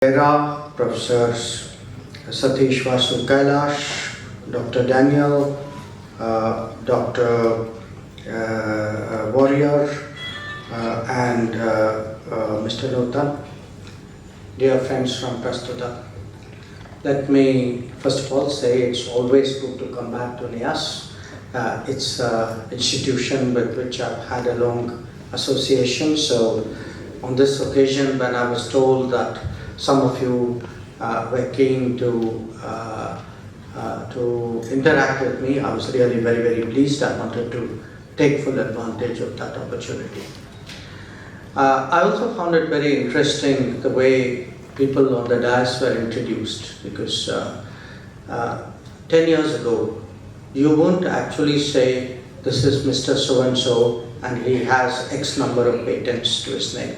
Era, Professors Satish Vasu Kailash, Dr. Daniel, Dr. Warrior, and Mr. Nutan, dear friends from Prastuta. Let me first of all say it's always good to come back to NIAS. It's an institution with which I've had a long association. So on this occasion, when I was told that some of you were keen to interact with me, I was really very, very pleased. I wanted to take full advantage of that opportunity. I also found it very interesting the way people on the dais were introduced, because 10 years ago, you won't actually say, this is Mr. So-and-so and he has X number of patents to his name.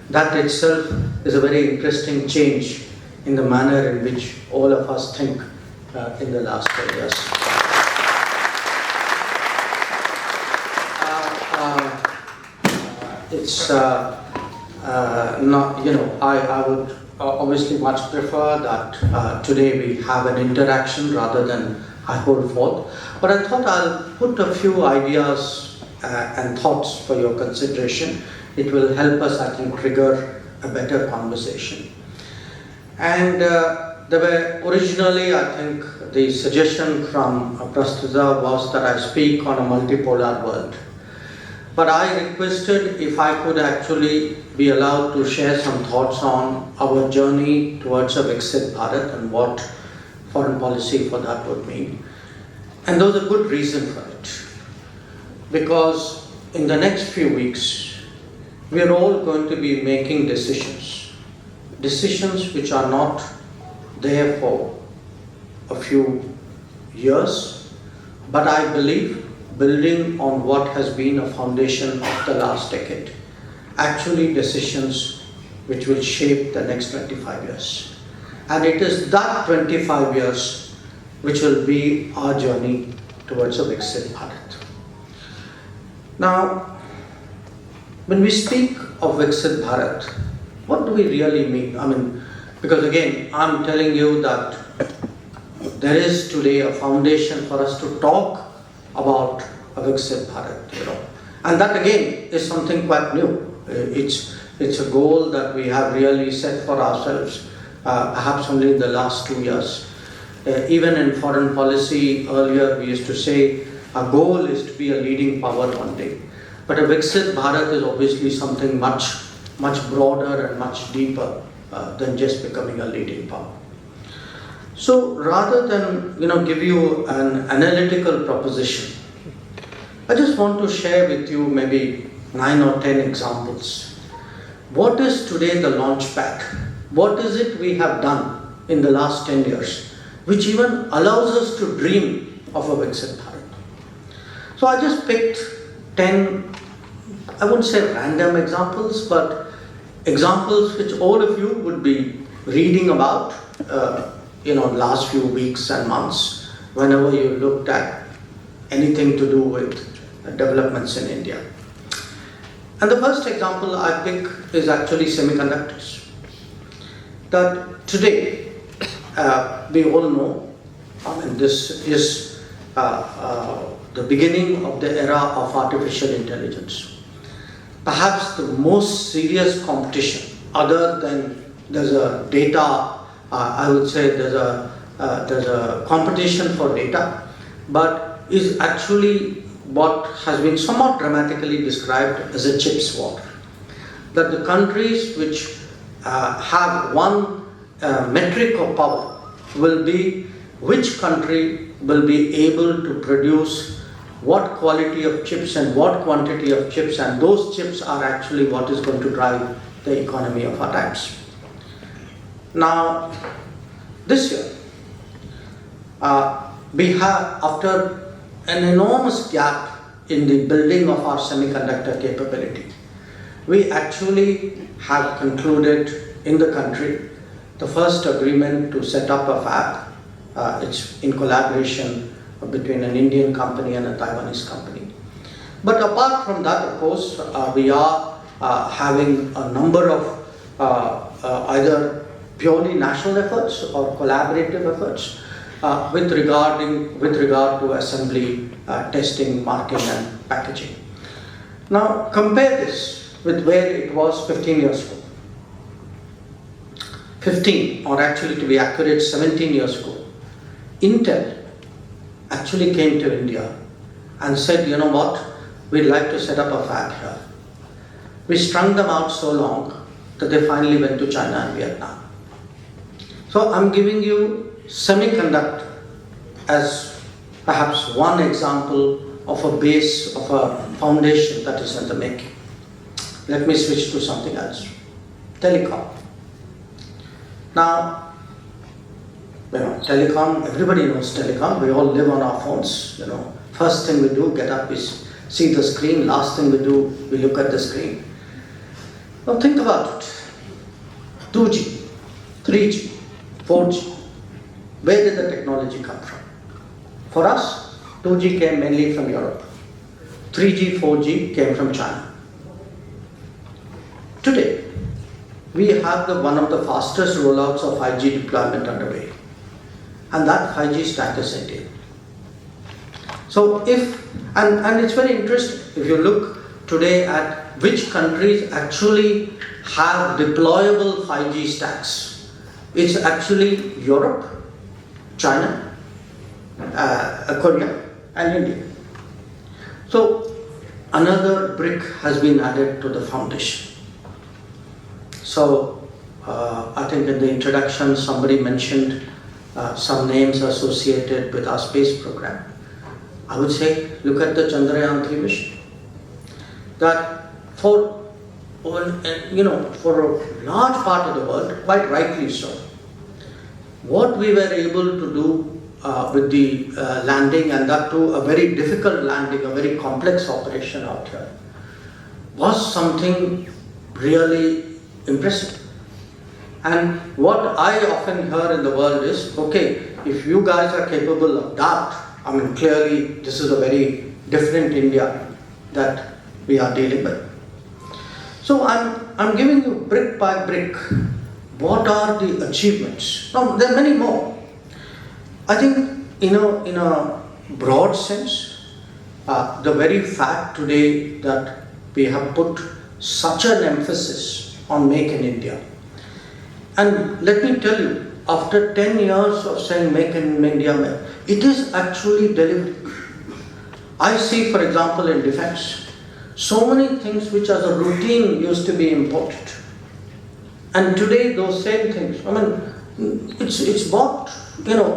That itself is a very interesting change in the manner in which all of us think in the last 10 years. It's not, I would obviously much prefer that today we have an interaction rather than I hold forth. But I thought I'll put a few ideas and thoughts for your consideration. It will help us, I think, trigger a better conversation. And there were originally, I think, the suggestion from Prastuta was that I speak on a multipolar world. But I requested if I could actually be allowed to share some thoughts on our journey towards a Viksit Bharat and what foreign policy for that would mean. And there was a good reason for it. Because in the next few weeks, we are all going to be making decisions which are not there for a few years, but I believe building on what has been a foundation of the last decade, actually decisions which will shape the next 25 years. And it is that 25 years which will be our journey towards a Viksit Bharat. Now, when we speak of Viksit Bharat, what do we really mean? I mean, because again, I'm telling you that there is today a foundation for us to talk about a Viksit Bharat, And that again is something quite new. It's a goal that we have really set for ourselves, perhaps only in the last 2 years. Even in foreign policy, earlier we used to say our goal is to be a leading power one day. But a Viksit Bharat is obviously something much broader and much deeper than just becoming a leading power. So rather than give you an analytical proposition, I just want to share with you maybe 9 or 10 examples. What is today the launch pad? What is it we have done in the last 10 years, which even allows us to dream of a Viksit Bharat? So I just picked 10, I wouldn't say random examples, but examples which all of you would be reading about, last few weeks and months, whenever you looked at anything to do with developments in India. And the first example I pick is actually semiconductors. That today, we all know, this is the beginning of the era of artificial intelligence. Perhaps the most serious competition, other than there's a data, I would say there's a competition for data, but is actually what has been somewhat dramatically described as a chips war. That the countries which have one metric of power will be which country will be able to produce what quality of chips and what quantity of chips, and those chips are actually what is going to drive the economy of our times. Now, this year, we have, after an enormous gap in the building of our semiconductor capability, we actually have concluded in the country the first agreement to set up a fab. It's in collaboration between an Indian company and a Taiwanese company. But apart from that, of course, we are having a number of either purely national efforts or collaborative efforts with regard to assembly, testing, marking, and packaging. Now compare this with where it was 15 years ago. 15, or actually to be accurate, 17 years ago. Intel actually came to India and said, you know what, we'd like to set up a fab here. We strung them out so long that they finally went to China and Vietnam. So I'm giving you semiconductor as perhaps one example of a base, of a foundation that is in the making. Let me switch to something else. Telecom. Now, telecom, everybody knows telecom. We all live on our phones. First thing we do, get up, is see the screen. Last thing we do, we look at the screen. Now think about it. 2G, 3G, 4G. Where did the technology come from? For us, 2G came mainly from Europe. 3G, 4G came from China. Today, we have one of the fastest rollouts of 5G deployment underway. And that 5G stack is Indian. So and it's very interesting, if you look today at which countries actually have deployable 5G stacks, it's actually Europe, China, Korea, and India. So another brick has been added to the foundation. So I think in the introduction somebody mentioned some names associated with our space program. I would say, look at the Chandrayaan-3 mission. That for a large part of the world, quite rightly so, what we were able to do with the landing, and that too a very difficult landing, a very complex operation out here, was something really impressive. And what I often hear in the world is, okay, if you guys are capable of that, clearly this is a very different India that we are dealing with. So I'm giving you brick by brick, what are the achievements? Now there are many more. I think in a broad sense, the very fact today that we have put such an emphasis on Make in India. And let me tell you, after 10 years of saying Make in India, it is actually delivering. I see, for example, in defense, so many things which as a routine used to be imported. And today those same things, it's bought,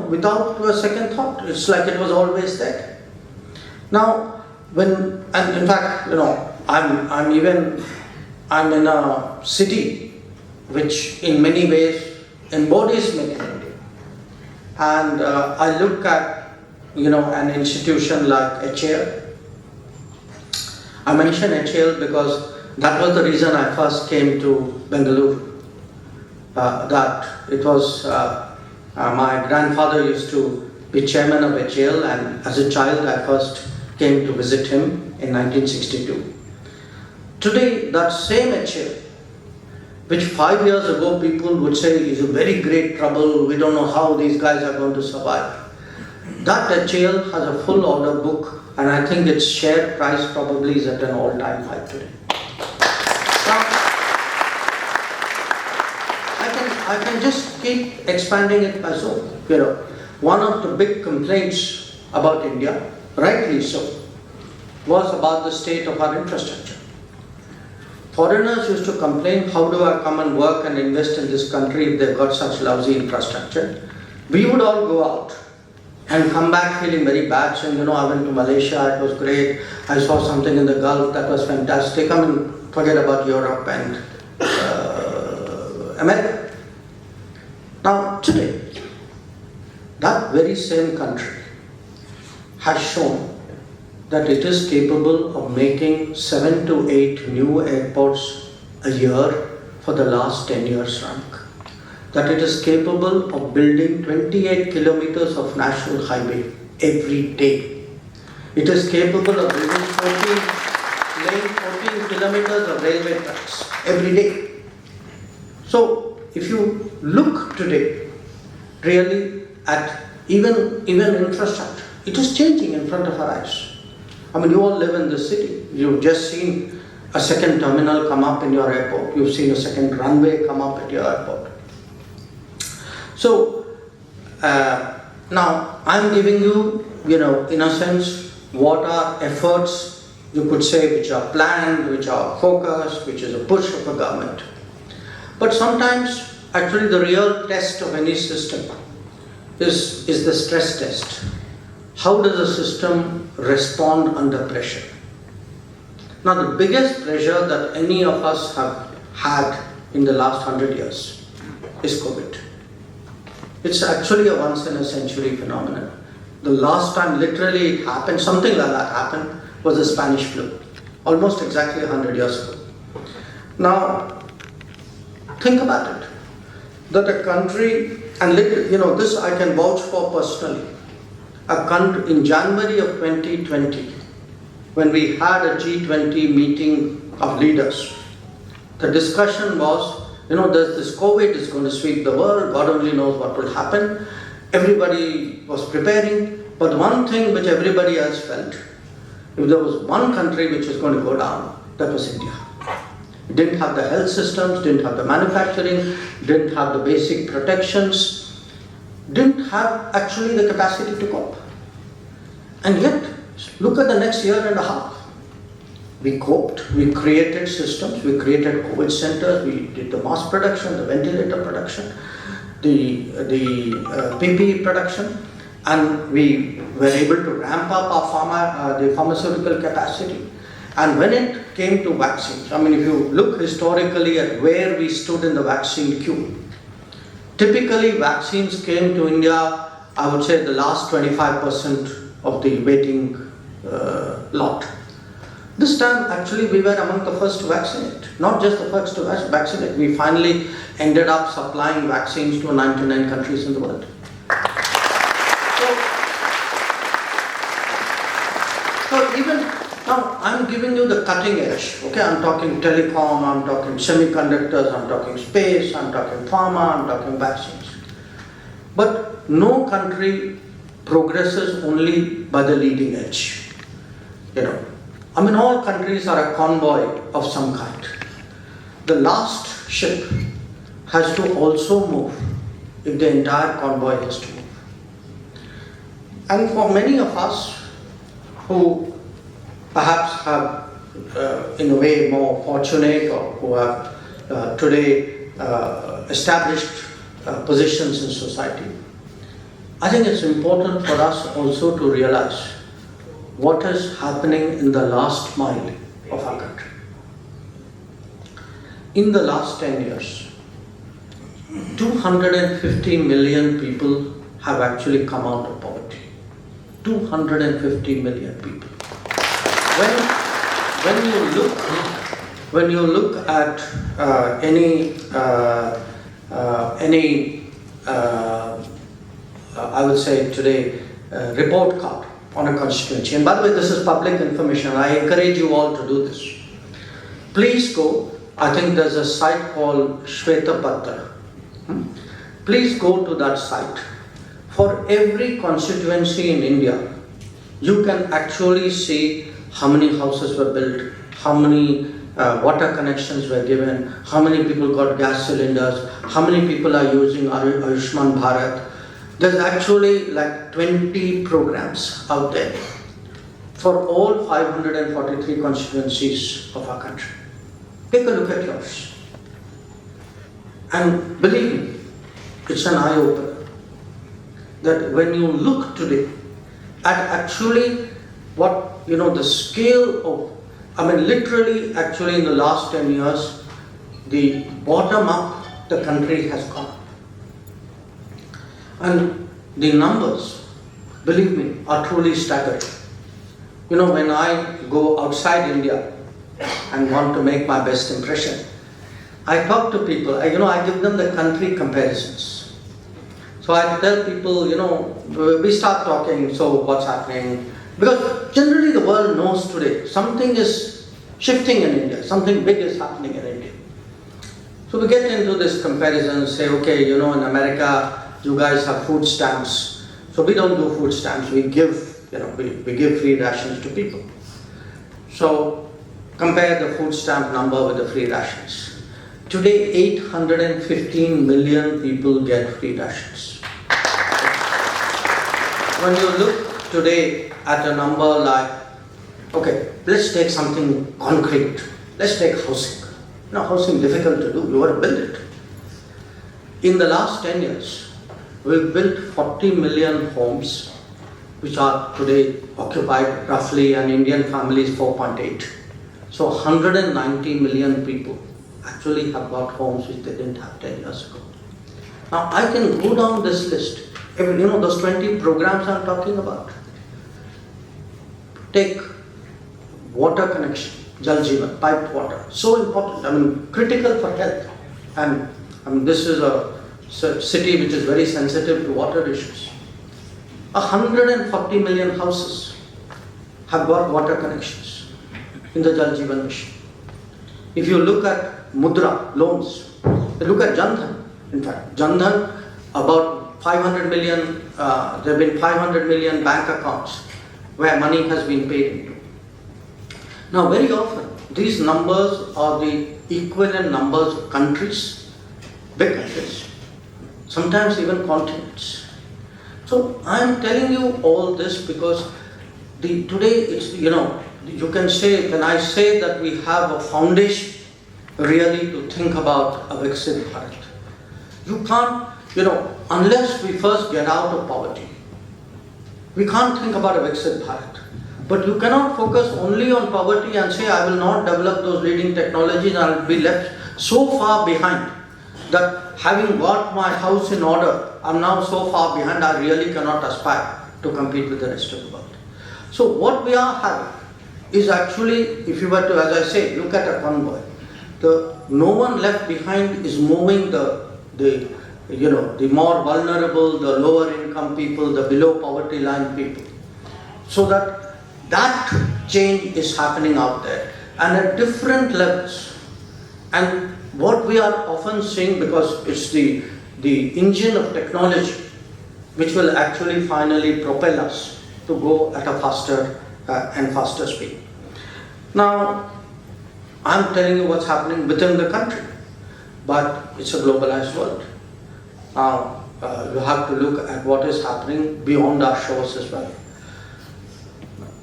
without a second thought. It's like it was always there. Now, and in fact, I'm in a city which in many ways embodies Make in India. And I look at, an institution like HAL. I mention HAL because that was the reason I first came to Bengaluru. That it was, my grandfather used to be chairman of HAL, and as a child I first came to visit him in 1962. Today, that same HAL, which 5 years ago people would say is in very great trouble, we don't know how these guys are going to survive. That HAL has a full order book, and I think its share price probably is at an all-time high today. Now, I can just keep expanding it as well. One of the big complaints about India, rightly so, was about the state of our infrastructure. Foreigners used to complain, how do I come and work and invest in this country if they've got such lousy infrastructure? We would all go out and come back feeling very bad, saying, I went to Malaysia, it was great, I saw something in the Gulf, that was fantastic. Forget about Europe and America. Now today, that very same country has shown that it is capable of making 7 to 8 new airports a year for the last 10 years rank. That it is capable of building 28 kilometers of national highway every day. It is capable of building 14 kilometers of railway tracks every day. So if you look today really at even infrastructure, it is changing in front of our eyes. I mean, you all live in this city. You've just seen a second terminal come up in your airport. You've seen a second runway come up at your airport. So now I'm giving you, in a sense, what are efforts, you could say, which are planned, which are focused, which is a push of a government. But sometimes, actually, the real test of any system is the stress test. How does a system respond under pressure? Now, the biggest pressure that any of us have had in the last 100 years is COVID. It's actually a once-in-a-century phenomenon. The last time literally it happened, something like that happened, was the Spanish flu, almost exactly 100 years ago. Now, think about it, that a country, and this I can vouch for personally, a country in January of 2020, when we had a G20 meeting of leaders, the discussion was, there's this COVID is going to sweep the world, God only knows what will happen. Everybody was preparing, but one thing which everybody else felt, if there was one country which was going to go down, that was India. It didn't have the health systems, didn't have the manufacturing, didn't have the basic protections, didn't have actually the capacity to cope. And yet, look at the next year and a half. We coped, we created systems, we created COVID centers, we did the mask production, the ventilator production, the PPE production, and we were able to ramp up our the pharmaceutical capacity. And when it came to vaccines, I mean, if you look historically at where we stood in the vaccine queue, typically vaccines came to India, I would say, the last 25% of the waiting lot. This time, actually, we were among the first to vaccinate. Not just the first to vaccinate, we finally ended up supplying vaccines to 99 countries in the world. So even now, I'm giving you the cutting edge. Okay, I'm talking telecom, I'm talking semiconductors, I'm talking space, I'm talking pharma, I'm talking vaccines. But no country progresses only by the leading edge. I mean, all countries are a convoy of some kind. The last ship has to also move if the entire convoy has to move. And for many of us who perhaps have, in a way, more fortunate, or who have today established positions in society, I think it's important for us also to realize what is happening in the last mile of our country. In the last 10 years, 250 million people have actually come out of poverty. 250 million people. When you look at any I would say today report card on a constituency, and by the way, this is public information, I encourage you all to do this. Please go, I think there's a site called Shweta Patra. Please go to that site. For every constituency in India, you can actually see how many houses were built, how many water connections were given, how many people got gas cylinders, how many people are using Ayushman Bharat. There's actually like 20 programs out there for all 543 constituencies of our country. Take a look at yours. And believe me, it's an eye-opener that when you look today at actually what, the scale of, literally actually in the last 10 years, the bottom up the country has gone. And the numbers, believe me, are truly staggering. When I go outside India and want to make my best impression, I talk to people, I give them the country comparisons. So I tell people, we start talking, so what's happening? Because generally the world knows today, something is shifting in India, something big is happening in India. So we get into this comparison, say, okay, in America, you guys have food stamps. So we don't do food stamps, we give, we give free rations to people. So compare the food stamp number with the free rations. Today, 815 million people get free rations. When you look today at a number like, okay, let's take something concrete. Let's take housing. Housing is difficult to do, you want to build it. In the last 10 years, we've built 40 million homes, which are today occupied roughly, an Indian family is 4.8. So 190 million people actually have got homes which they didn't have 10 years ago. Now I can go down this list. Those 20 programs I'm talking about. Take water connection, Jal Jeevan, piped water, so important, critical for health. And this is a city which is very sensitive to water issues. 140 million houses have got water connections in the Jal Jeevan mission. If you look at Mudra loans, look at Jan Dhan. In fact, Jan Dhan, about 500 million, there have been 500 million bank accounts where money has been paid into. Now very often, these numbers are the equivalent numbers of countries, big countries, sometimes even continents. So I am telling you all this because today it's, you can say, when I say that we have a foundation really to think about a Viksit Bharat. You can't, unless we first get out of poverty, we can't think about a Viksit Bharat. But you cannot focus only on poverty and say, I will not develop those leading technologies and I will be left so far behind that having got my house in order, I'm now so far behind, I really cannot aspire to compete with the rest of the world. So what we are having is actually, if you were to, as I say, look at a convoy, no one left behind is moving the more vulnerable, the lower income people, the below poverty line people. So that change is happening out there and at different levels. And what we are often seeing, because it's the engine of technology which will actually finally propel us to go at a faster and faster speed. Now, I'm telling you what's happening within the country, but it's a globalized world. Now, you have to look at what is happening beyond our shores as well.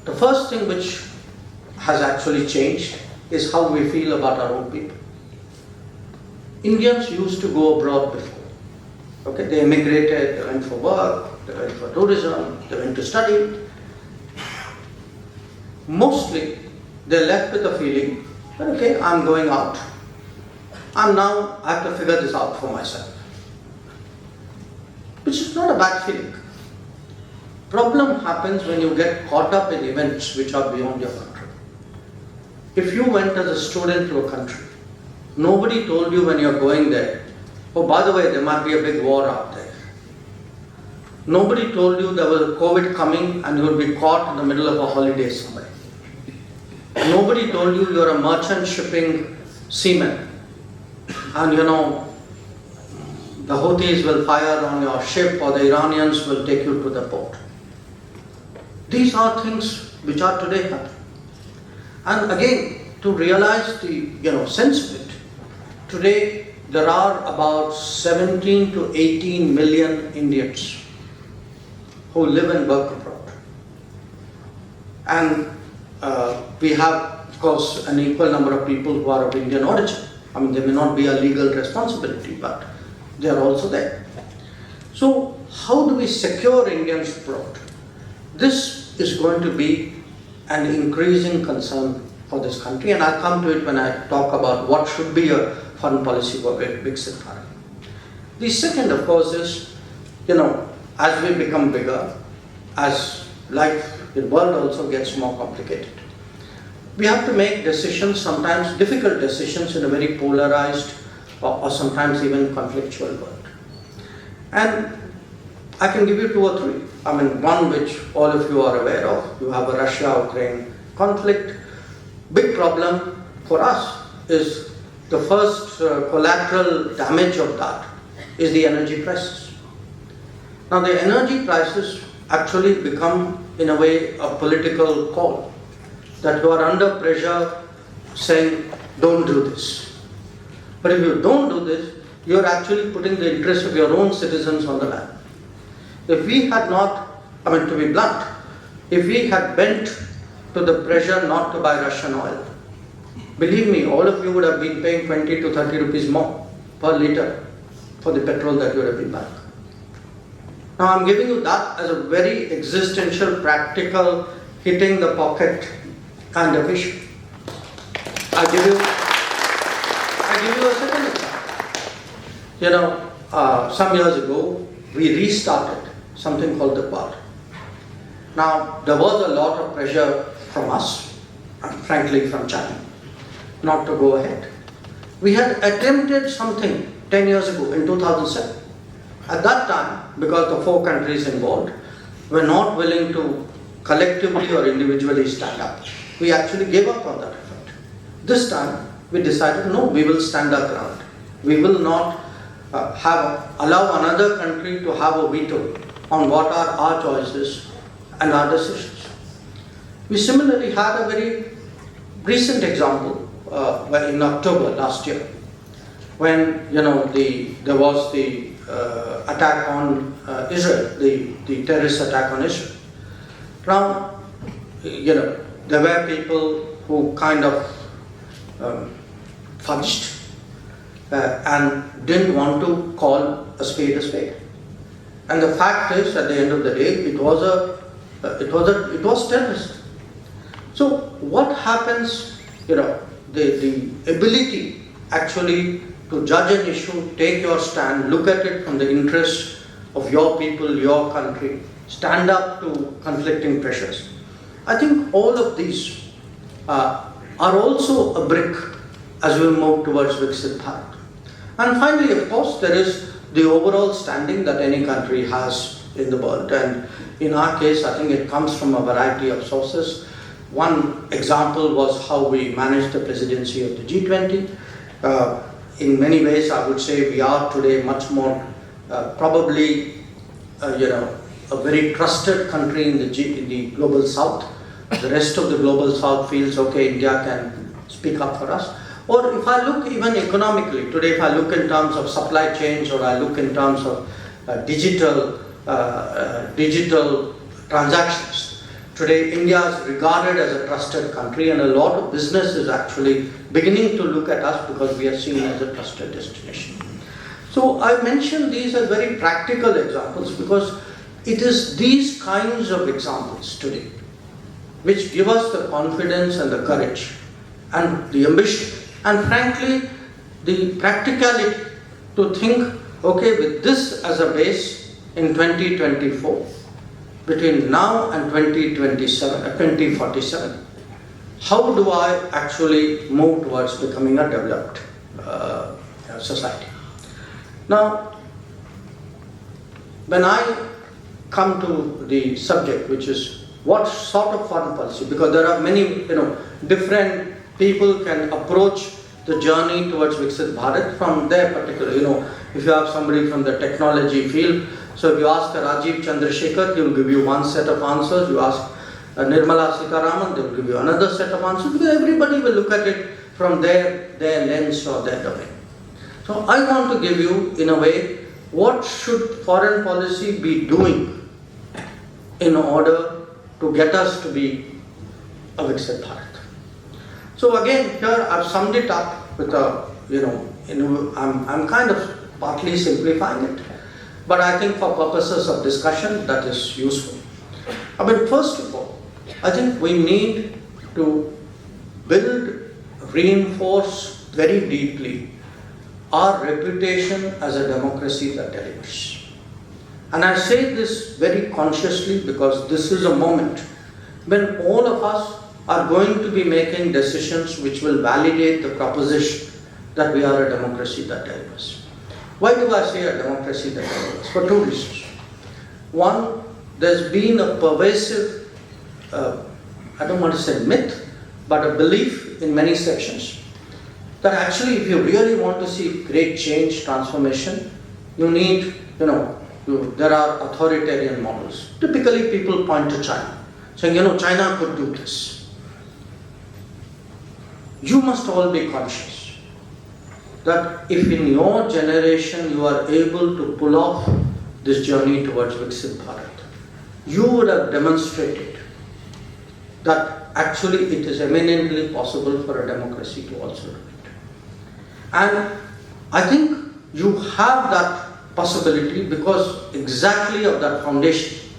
The first thing which has actually changed is how we feel about our own people. Indians used to go abroad before. Okay, they immigrated, they went for work, they went for tourism, they went to study. Mostly, they left with the feeling that, okay, I'm going out. I have to figure this out for myself. Which is not a bad feeling. Problem happens when you get caught up in events which are beyond your control. If you went as a student to a country, nobody told you when you're going there, oh, by the way, there might be a big war out there. Nobody told you there was a COVID coming and you would be caught in the middle of a holiday somewhere. Nobody told you you're a merchant shipping seaman and the Houthis will fire on your ship or the Iranians will take you to the port. These are things which are today happening. And again, to realize the sense of it, today there are about 17 to 18 million Indians who live and work abroad. And we have, of course, an equal number of people who are of Indian origin. They may not be a legal responsibility, but they are also there. So how do we secure Indians abroad? This is going to be an increasing concern for this country, and I'll come to it when I talk about what should be a foreign policy for Viksit Bharat. The second, of course, is, as we become bigger, as life in the world also gets more complicated, we have to make decisions, sometimes difficult decisions, in a very polarized or sometimes even conflictual world. And I can give you two or three. One which all of you are aware of. You have a Russia-Ukraine conflict. Big problem for us is the first collateral damage of that is the energy prices. Now the energy prices actually become, in a way, a political call, that you are under pressure saying, don't do this. But if you don't do this, you are actually putting the interest of your own citizens on the line. If we had not, to be blunt, if we had bent to the pressure not to buy Russian oil, believe me, all of you would have been paying 20 to 30 rupees more per litre for the petrol that you would have been buying. Now I'm giving you that as a very existential, practical, hitting the pocket kind of issue. I give you a second example. Some years ago, we restarted something called the Bharat. Now, there was a lot of pressure from us, and frankly from China, not to go ahead. We had attempted something 10 years ago in 2007. At that time, because the 4 countries involved were not willing to collectively or individually stand up, we actually gave up on that effort. This time, we decided, no, we will stand our ground. We will not allow another country to have a veto on what are our choices and our decisions. We similarly had a very recent example in October last year, when there was the attack on Israel, the terrorist attack on Israel. Now, there were people who kind of fudged and didn't want to call a spade a spade. And the fact is, at the end of the day, it was terrorist. So what happens? The ability actually to judge an issue, take your stand, look at it from the interest of your people, your country, stand up to conflicting pressures. I think all of these are also a brick as we move towards Viksit Bharat. And finally, of course, there is the overall standing that any country has in the world. And in our case, I think it comes from a variety of sources. One example was how we managed the presidency of the G20. In many ways, I would say we are today much more probably, a very trusted country in the global South. The rest of the global South feels, okay, India can speak up for us. Or if I look even economically, today if I look in terms of supply chains, or I look in terms of digital transactions, today India is regarded as a trusted country, and a lot of business is actually beginning to look at us because we are seen as a trusted destination. So I mention these as very practical examples because it is these kinds of examples today which give us the confidence and the courage and the ambition and frankly the practicality to think, okay, with this as a base in 2024, between now and 2047, how do I actually move towards becoming a developed society? Now, when I come to the subject, which is what sort of foreign policy, because there are many, different people can approach the journey towards Viksit Bharat from their particular, if you have somebody from the technology field, so if you ask Rajiv Chandrasekhar, he will give you one set of answers. You ask Nirmala Sitharaman, they will give you another set of answers, because everybody will look at it from their lens or their domain. So I want to give you, in a way, what should foreign policy be doing in order to get us to be a Viksit Bharat. So again, here I've summed it up with I'm kind of partly simplifying it, but I think for purposes of discussion that is useful. First of all, I think we need to reinforce very deeply our reputation as a democracy that delivers. And I say this very consciously because this is a moment when all of us are going to be making decisions which will validate the proposition that we are a democracy that delivers. Why do I say a democracy that delivers? For two reasons. One, there's been a pervasive, I don't want to say myth, but a belief in many sections that actually if you really want to see great change, transformation, you need, there are authoritarian models. Typically people point to China, saying, China could do this. You must all be conscious that if in your generation you are able to pull off this journey towards Viksit Bharat, you would have demonstrated that actually it is eminently possible for a democracy to also do it. And I think you have that possibility because exactly of that foundation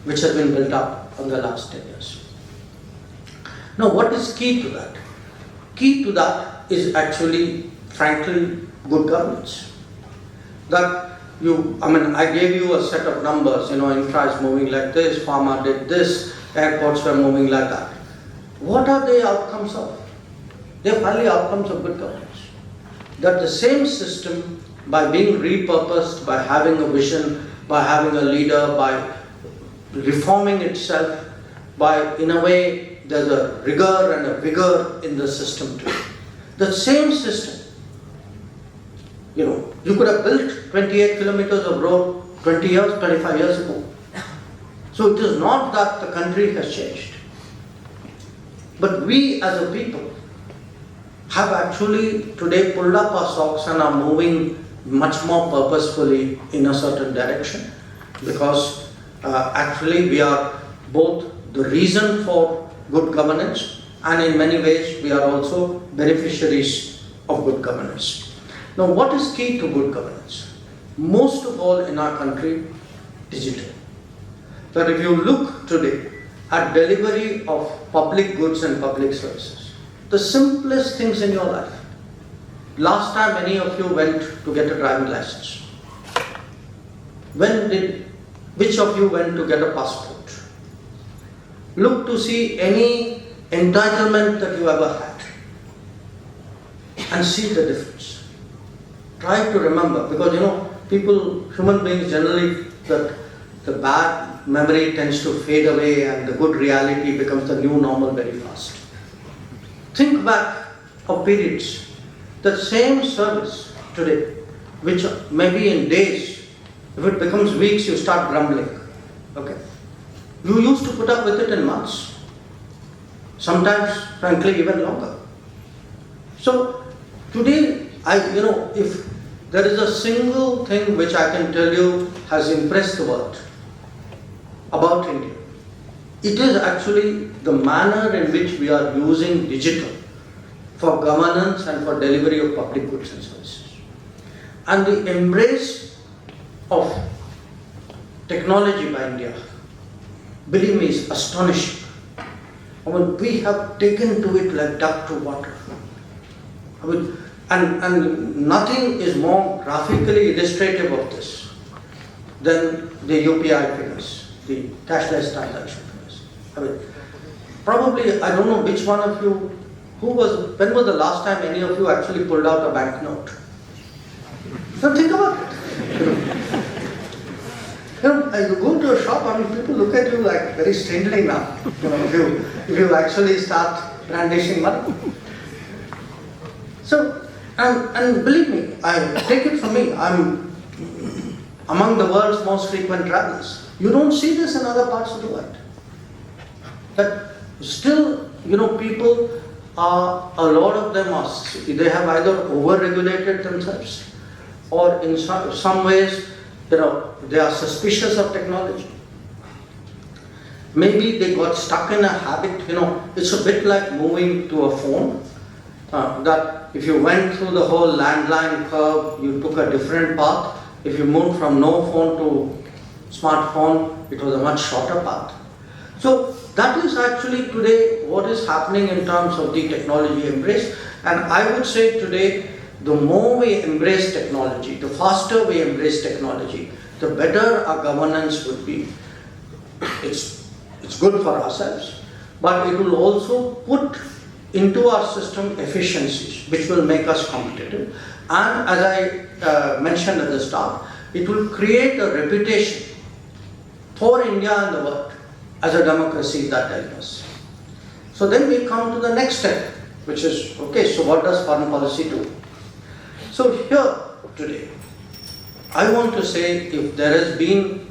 which has been built up in the last 10 years. Now what is key to that? Key to that is actually, frankly, good governance. That I gave you a set of numbers, infra is moving like this, pharma did this, airports were moving like that. What are the outcomes of? They are finally outcomes of good governance. That the same system, by being repurposed, by having a vision, by having a leader, by reforming itself, by, in a way, there's a rigor and a vigor in the system too. The same system, you could have built 28 kilometers of road 20 years, 25 years ago. So it is not that the country has changed. But we as a people have actually today pulled up our socks and are moving much more purposefully in a certain direction, because actually we are both the reason for good governance, and in many ways we are also beneficiaries of good governance. Now what is key to good governance? Most of all in our country, digital. That if you look today at delivery of public goods and public services, the simplest things in your life. Last time any of you went to get a driving license? Which of you went to get a passport? Look to see any entitlement that you ever had and see the difference. Try to remember, because human beings generally, the bad memory tends to fade away and the good reality becomes the new normal very fast. Think back of periods. The same service today, which maybe in days, if it becomes weeks, you start grumbling. Okay? You used to put up with it in months. Sometimes, frankly, even longer. So, today, if there is a single thing which I can tell you has impressed the world about India, it is actually the manner in which we are using digital for governance and for delivery of public goods and services. And the embrace of technology by India, believe me, is astonishing. We have taken to it like duck to water. And nothing is more graphically illustrative of this than the UPI figures, the cashless transaction figures. Probably, I don't know which one of you, when was the last time any of you actually pulled out a banknote? So think about it. You go to a shop, people look at you like very strangely now. If you actually start brandishing money. So, and believe me, take it from me, I'm among the world's most frequent travelers. You don't see this in other parts of the world. But still, people are, a lot of them are, they have either over-regulated themselves, or in some ways, they are suspicious of technology. Maybe they got stuck in a habit, it's a bit like moving to a phone, that if you went through the whole landline curve, you took a different path. If you moved from no phone to smartphone, it was a much shorter path. So that is actually today what is happening in terms of the technology embrace. And I would say today, the more we embrace technology, the faster we embrace technology, the better our governance would be. It's good for ourselves, but it will also put into our system efficiencies which will make us competitive. And as I mentioned at the start, it will create a reputation for India and the world as a democracy that diverse. So then we come to the next step, which is, okay, so what does foreign policy do? So here today, I want to say if there has been,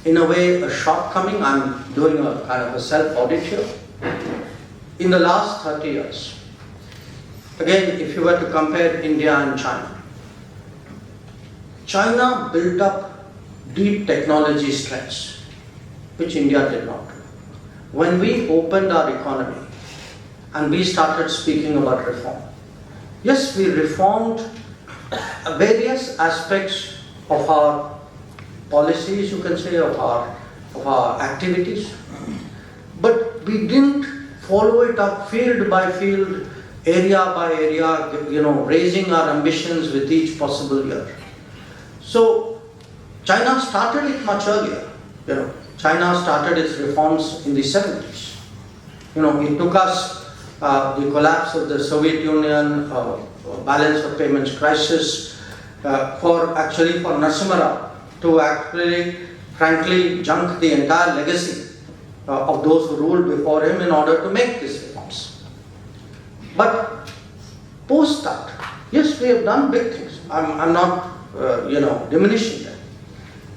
in a way, a shortcoming, I'm doing a kind of a self-audit here, in the last 30 years. Again, if you were to compare India and China, China built up deep technology strengths, which India did not do. When we opened our economy and we started speaking about reform, yes, we reformed various aspects of our policies, you can say, of our activities, but we didn't follow it up field by field, area by area, raising our ambitions with each possible year. So China started it much earlier. China started its reforms in the 70s. It took us the collapse of the Soviet Union, balance of payments crisis, for Narasimha Rao to actually, frankly, junk the entire legacy of those who ruled before him in order to make these reforms. But post that, yes, we have done big things. I'm not, diminishing them.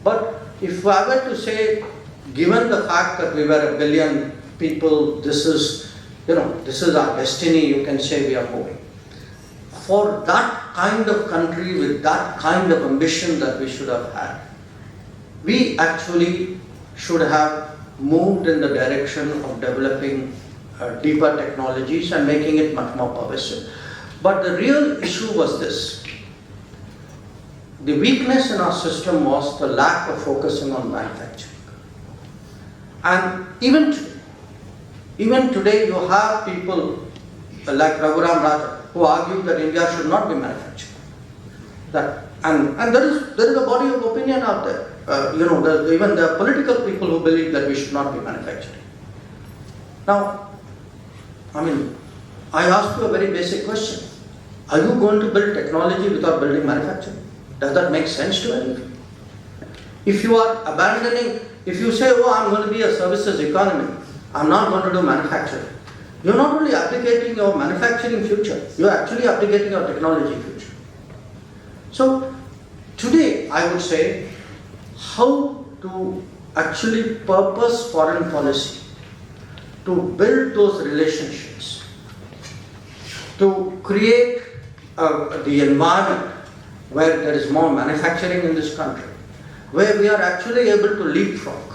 But if I were to say, given the fact that we were 1 billion people, this is our destiny, you can say we are moving. For that kind of country with that kind of ambition that we should have had, we actually should have moved in the direction of developing deeper technologies and making it much more pervasive. But the real issue was this. The weakness in our system was the lack of focusing on manufacturing. And even today you have people like Raghuram Rajan who argue that India should not be manufacturing. And there is a body of opinion out there. Even there are political people who believe that we should not be manufacturing. Now, I ask you a very basic question. Are you going to build technology without building manufacturing? Does that make sense to any of you? If you are abandoning, if you say, I'm going to be a services economy, I'm not going to do manufacturing, you're not only abdicating your manufacturing future, you're actually abdicating your technology future. So, today I would say, how to actually purpose foreign policy to build those relationships, to create the environment where there is more manufacturing in this country, where we are actually able to leapfrog.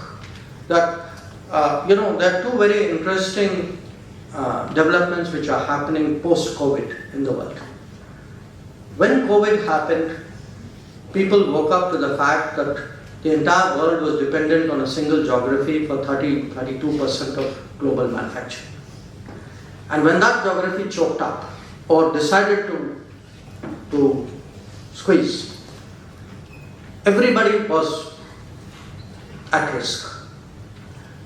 That, there are two very interesting developments which are happening post-COVID in the world. When COVID happened, people woke up to the fact that the entire world was dependent on a single geography for 32% of global manufacturing. And when that geography choked up or decided to squeeze, everybody was at risk.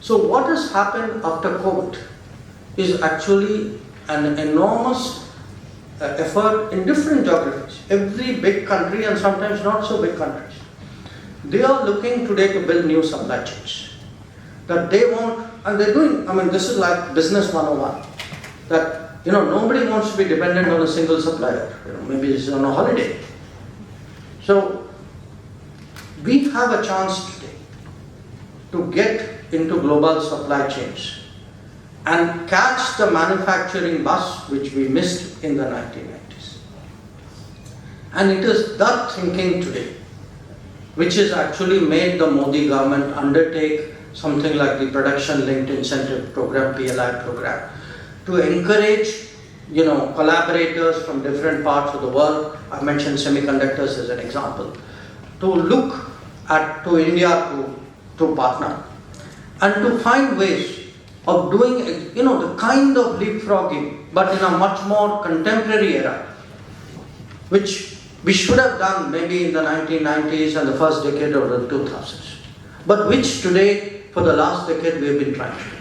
So what has happened after COVID is actually an enormous effort in different geographies. Every big country and sometimes not so big countries, they are looking today to build new supply chains. That they want, and they're doing, this is like business 101. That, nobody wants to be dependent on a single supplier. Maybe it's on a holiday. So, we have a chance today to get into global supply chains and catch the manufacturing bus which we missed in the 1990s. And it is that thinking today which has actually made the Modi government undertake something like the Production Linked Incentive Program, PLI program, to encourage collaborators from different parts of the world. I mentioned semiconductors as an example, to look to India to partner and to find ways of doing the kind of leapfrogging, but in a much more contemporary era, which we should have done maybe in the 1990s and the first decade of the 2000s, but which today, for the last decade, we have been trying to do.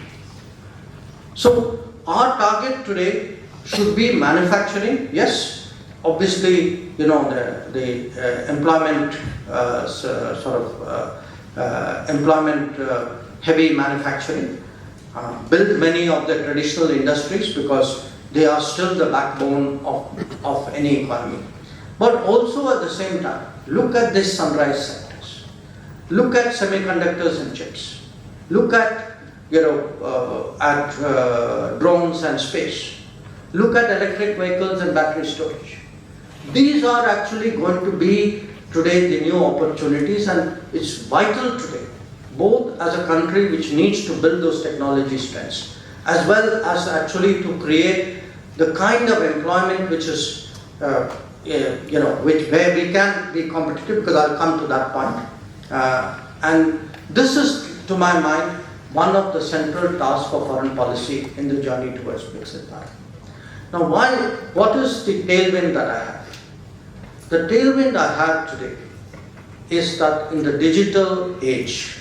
So, our target today should be manufacturing. Yes, obviously, the employment employment heavy manufacturing. Build many of the traditional industries, because they are still the backbone of any economy. But also at the same time, look at these sunrise sectors. Look at semiconductors and chips. Look at, drones and space. Look at electric vehicles and battery storage. These are actually going to be today the new opportunities, and it's vital today, both as a country which needs to build those technology strengths, as well as actually to create the kind of employment which is, where we can be competitive, because I'll come to that point. And this is, to my mind, one of the central tasks of foreign policy in the journey towards Viksit Bharat. Now, what is the tailwind that I have? The tailwind I have today is that in the digital age,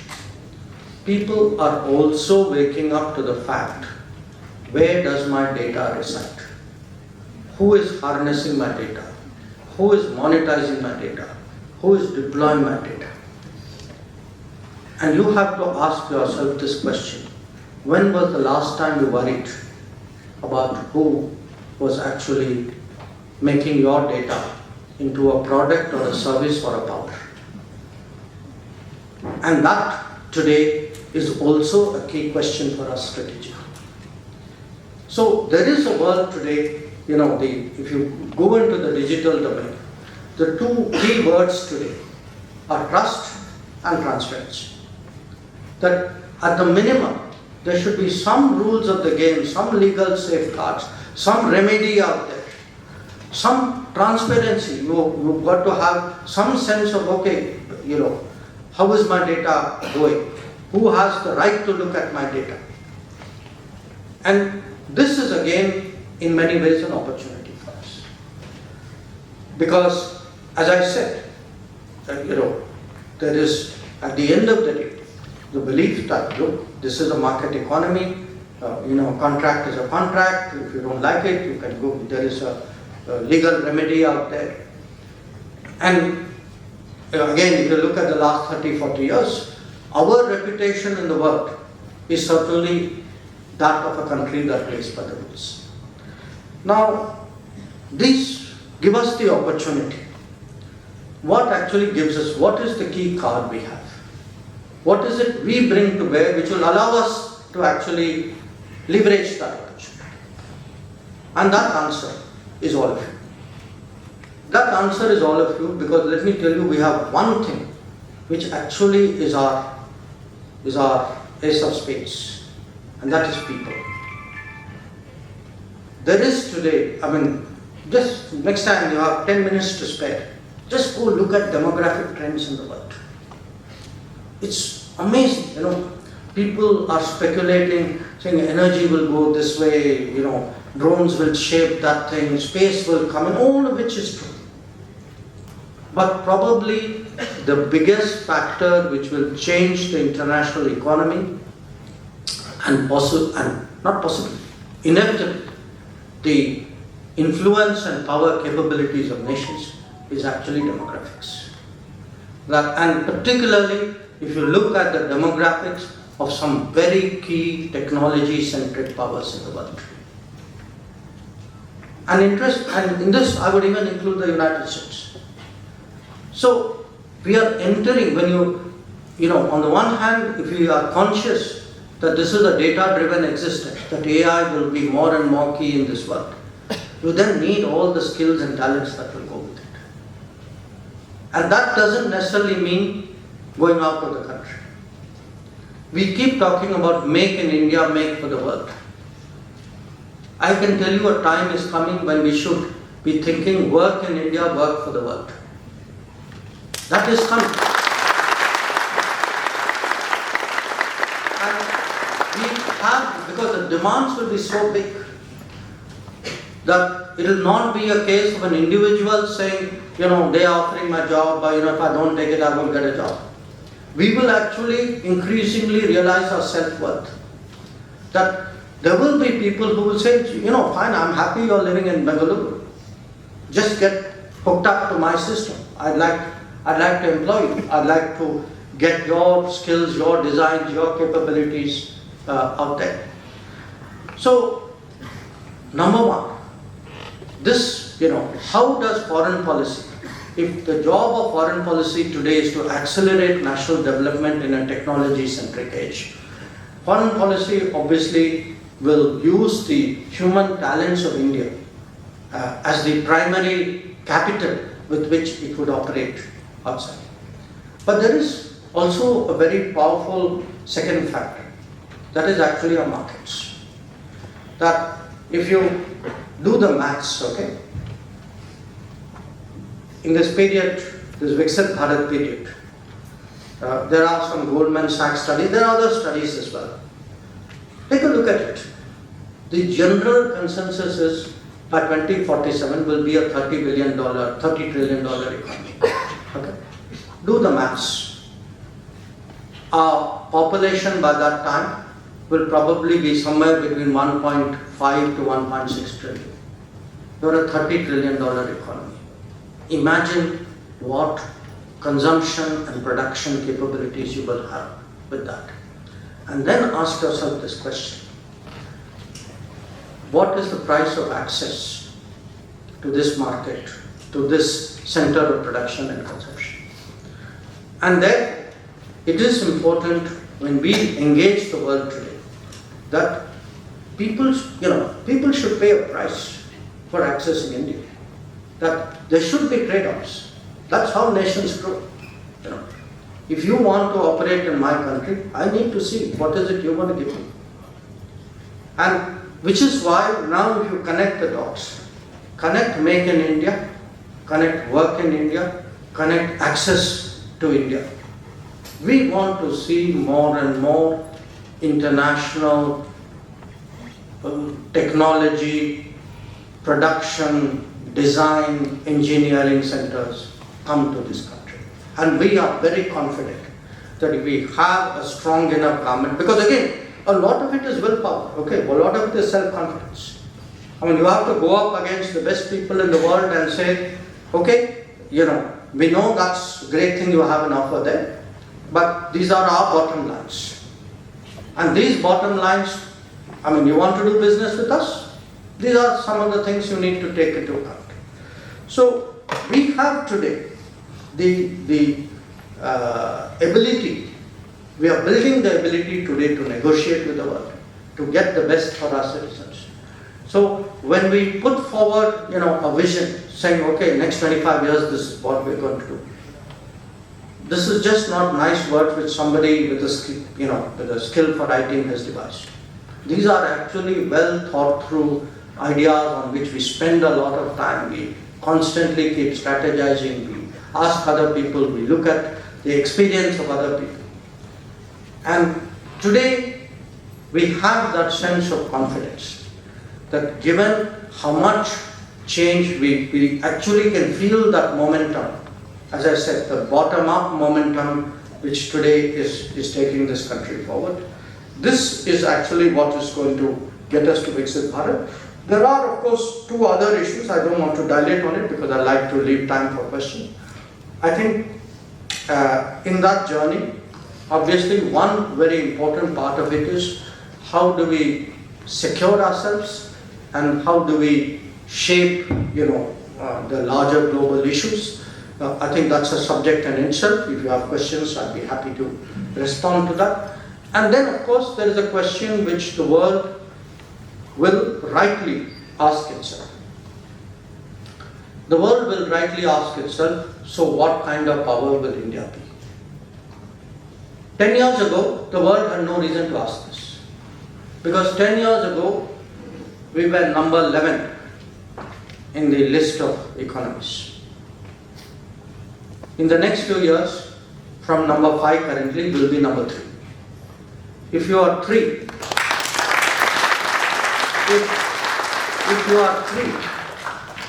people are also waking up to the fact, where does my data reside? Who is harnessing my data? Who is monetizing my data? Who is deploying my data? And you have to ask yourself this question: when was the last time you worried about who was actually making your data into a product or a service or a power? And that today is also a key question for us strategically. So there is a world today, if you go into the digital domain, the two key words today are trust and transparency. That at the minimum, there should be some rules of the game, some legal safeguards, some remedy out there, some transparency. You've got to have some sense of, how is my data going? Who has the right to look at my data? And this is again, in many ways, an opportunity for us. Because, as I said, there is, at the end of the day, the belief that, look, this is a market economy, contract is a contract. If you don't like it, you can go, there is a legal remedy out there. And again, if you look at the last 30, 40 years, our reputation in the world is certainly that of a country that plays by the rules. Now, these give us the opportunity. What actually gives us, what is the key card we have? What is it we bring to bear which will allow us to actually leverage that opportunity? And that answer is all of you. That answer is all of you, because let me tell you, we have one thing which actually is our ace of spades, and that is people. There is today, just next time you have 10 minutes to spare, just go look at demographic trends in the world. It's amazing, people are speculating, saying energy will go this way, drones will shape that thing, space will come in, all of which is true. But probably the biggest factor which will change the international economy inevitably, the influence and power capabilities of nations is actually demographics. And particularly, if you look at the demographics of some very key technology-centric powers in the world. And in this, I would even include the United States. So, we are entering, when on the one hand, if we are conscious that this is a data-driven existence, that AI will be more and more key in this world, you then need all the skills and talents that will go with it. And that doesn't necessarily mean going out of the country. We keep talking about make in India, make for the world. I can tell you a time is coming when we should be thinking work in India, work for the world. That is coming. And we have, because the demands will be so big, that it will not be a case of an individual saying, they are offering my job, but if I don't take it, I won't get a job. We will actually increasingly realize our self-worth. That there will be people who will say, fine, I'm happy you're living in Bengaluru. Just get hooked up to my system. I'd like to employ you. I'd like to get your skills, your designs, your capabilities out there. So, Number one, how does foreign policy, if the job of foreign policy today is to accelerate national development in a technology-centric age, foreign policy obviously will use the human talents of India as the primary capital with which it would operate outside. But there is also a very powerful second factor, that is actually our markets. That if you do the maths, okay, in this period, this Viksit Bharat period, there are some Goldman Sachs studies, there are other studies as well. Take a look at it. The general consensus is by 2047 will be a $30 trillion economy. Okay? Do the maths. Our population by that time will probably be somewhere between 1.5 to 1.6 trillion. You're a $30 trillion economy. Imagine what consumption and production capabilities you will have with that. And then ask yourself this question. What is the price of access to this market, to this center of production and consumption? And then it is important when we engage the world today that people should pay a price for accessing India. That there should be trade-offs. That's how nations grow. If you want to operate in my country, I need to see what is it you want to give me. And which is why now if you connect the dots, connect make in India, connect work in India, connect access to India. We want to see more and more international technology, production, design, engineering centers come to this country. And we are very confident that if we have a strong enough government, because again, a lot of it is willpower, okay? A lot of it is self-confidence. I mean, you have to go up against the best people in the world and say, okay, we know that's a great thing you have an offer there, but these are our bottom lines. And these bottom lines, you want to do business with us? These are some of the things you need to take into account. So, we have today the ability, we are building the ability today to negotiate with the world, to get the best for our citizens. So when we put forward, a vision saying, okay, next 25 years, this is what we're going to do. This is just not nice words which somebody with a skill for writing has devised. These are actually well thought through ideas on which we spend a lot of time. We constantly keep strategizing. We ask other people. We look at the experience of other people. And today, we have that sense of confidence that given how much change we actually can feel that momentum, as I said, the bottom-up momentum which today is taking this country forward. This is actually what is going to get us to Viksit Bharat. There are, of course, two other issues. I don't want to dilate on it because I like to leave time for questions. I think in that journey, obviously, one very important part of it is how do we secure ourselves and how do we shape, the larger global issues. I think that's a subject in itself. If you have questions, I'd be happy to respond to that. And then, of course, there is a question which the world will rightly ask itself. The world will rightly ask itself, so what kind of power will India be? 10 years ago, the world had no reason to ask this. Because 10 years ago, we were number 11 in the list of economies. In the next few years, from number 5 currently, we will be number 3. If you are 3, if you are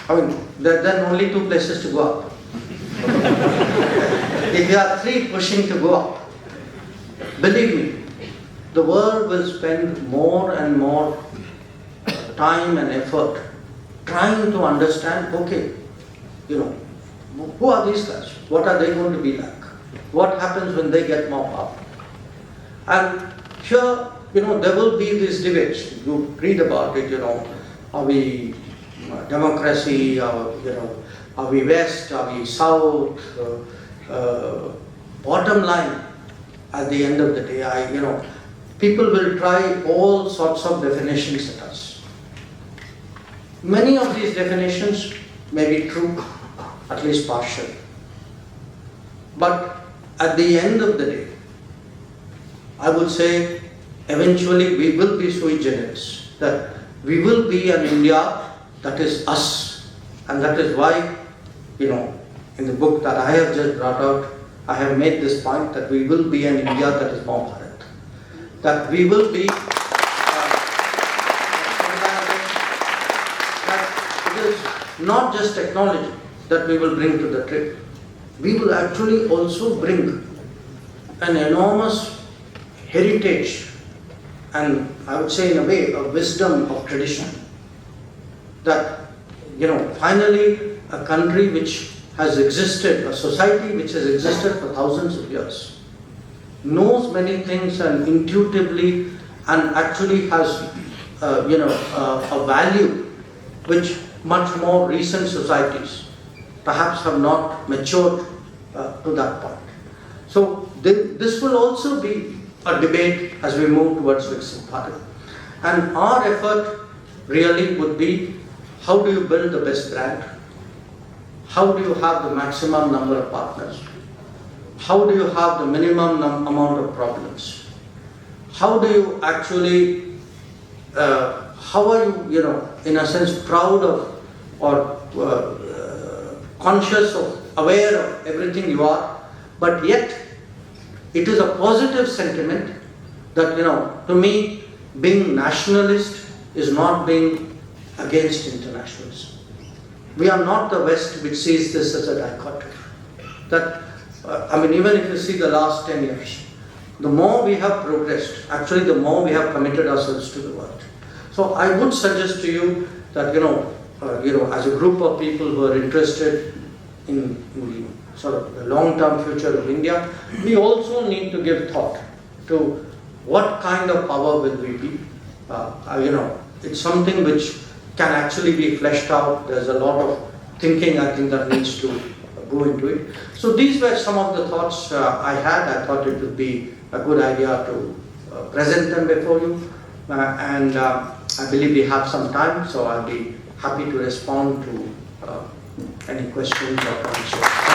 3, there are only 2 places to go up. If you are 3 pushing to go up, believe me, the world will spend more and more time and effort trying to understand, okay, who are these guys? What are they going to be like? What happens when they get more power? And here, there will be these debates. You read about it, Are we democracy? Are we West? Are we South? Bottom line, at the end of the day, people will try all sorts of definitions at us. Many of these definitions may be true, at least partial. But at the end of the day, I would say eventually we will be sui generis, that we will be an India that is us. And that is why, in the book that I have just brought out, I have made this point that we will be an India that is more Bharat. That we will be, that it is not just technology that we will bring to the trip. We will actually also bring an enormous heritage and I would say in a way a wisdom of tradition. That, finally a country which has existed, a society which has existed for thousands of years, knows many things and intuitively and actually has, a value which much more recent societies perhaps have not matured to that point. So this will also be a debate as we move towards Viksit Bharat. And our effort really would be, how do you build the best brand? How do you have the maximum number of partners? How do you have the minimum amount of problems? How do you actually, how are you, in a sense proud of or conscious of, aware of everything you are, but yet it is a positive sentiment that, to me, being nationalist is not being against internationalism. We are not the West which sees this as a dichotomy. That, even if you see the last 10 years, the more we have progressed, actually the more we have committed ourselves to the world. So I would suggest to you that, as a group of people who are interested in the sort of the long-term future of India, we also need to give thought to what kind of power will we be. It's something which can actually be fleshed out. There's a lot of thinking, I think, that needs to go into it. So these were some of the thoughts I had. I thought it would be a good idea to present them before you. And I believe we have some time, so I'll be happy to respond to any questions or comments.